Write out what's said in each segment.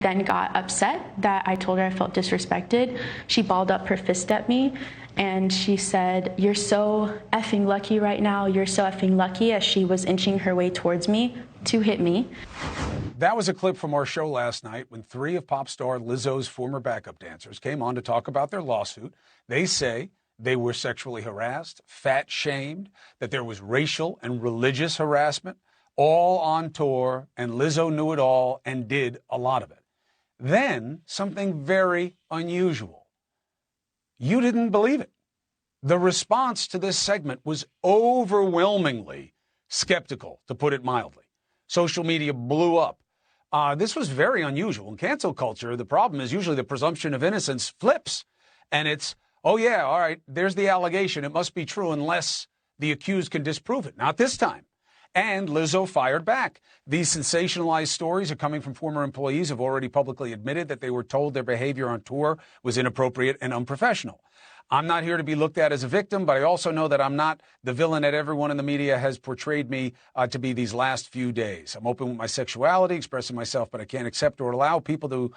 then got upset that I told her I felt disrespected. She balled up her fist at me and she said, "You're so effing lucky right now. You're so effing lucky," as she was inching her way towards me to hit me. That was a clip from our show last night when three of pop star Lizzo's former backup dancers came on to talk about their lawsuit. They say they were sexually harassed, fat shamed, that there was racial and religious harassment, all on tour, and Lizzo knew it all and did a lot of it. Then something very unusual. You didn't believe it. The response to this segment was overwhelmingly skeptical, to put it mildly. Social media blew up. This was very unusual. In cancel culture, the problem is usually the presumption of innocence flips. And it's, oh yeah, all right, there's the allegation. It must be true unless the accused can disprove it. Not this time. And Lizzo fired back. These sensationalized stories are coming from former employees who have already publicly admitted that they were told their behavior on tour was inappropriate and unprofessional. I'm not here to be looked at as a victim, but I also know that I'm not the villain that everyone in the media has portrayed me to be these last few days. I'm open with my sexuality, expressing myself, but I can't accept or allow people to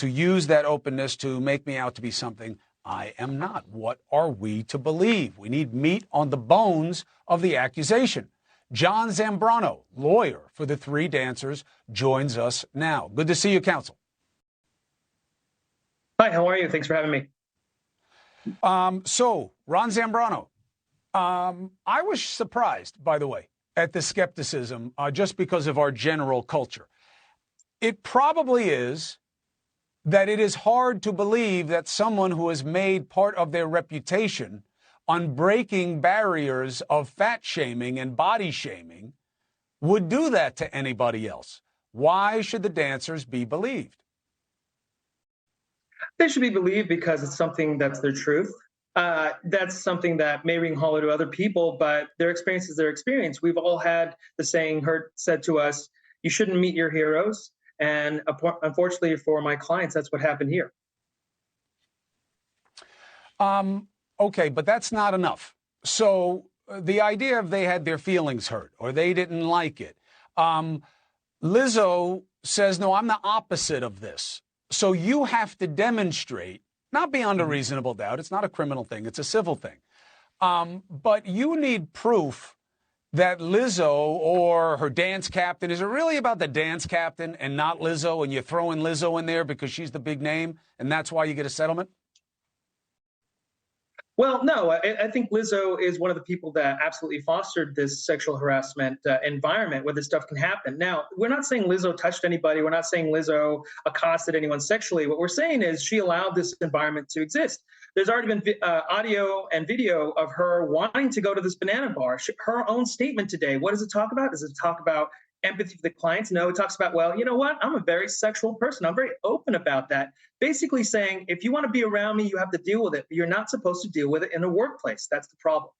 use that openness to make me out to be something I am not. What are we to believe? We need meat on the bones of the accusation. John Zambrano, lawyer for the three dancers, joins us now. Good to see you, counsel. Hi, how are you? Thanks for having me. So, Ron Zambrano, I was surprised, by the way, at the skepticism just because of our general culture. It probably is that it is hard to believe that someone who has made part of their reputation on breaking barriers of fat shaming and body shaming would do that to anybody else. Why should the dancers be believed? They should be believed because it's something that's their truth. That's something that may ring hollow to other people, but their experience is their experience. We've all had the saying said to us, you shouldn't meet your heroes. And unfortunately for my clients, that's what happened here. Okay, but that's not enough. So the idea of they had their feelings hurt or they didn't like it. Lizzo says, no, I'm the opposite of this. So you have to demonstrate, not beyond a reasonable doubt, it's not a criminal thing, it's a civil thing. But you need proof that Lizzo or her dance captain, is it really about the dance captain and not Lizzo, and you're throwing Lizzo in there because she's the big name and that's why you get a settlement? Well, no, I think Lizzo is one of the people that absolutely fostered this sexual harassment environment where this stuff can happen. Now, we're not saying Lizzo touched anybody. We're not saying Lizzo accosted anyone sexually. What we're saying is she allowed this environment to exist. There's already been audio and video of her wanting to go to this banana bar. Her own statement today, what does it talk about? Does it talk about empathy for the clients? No, it talks about, well, you know what? I'm a very sexual person. I'm very open about that. Basically saying, if you want to be around me, you have to deal with it. But you're not supposed to deal with it in a workplace. That's the problem.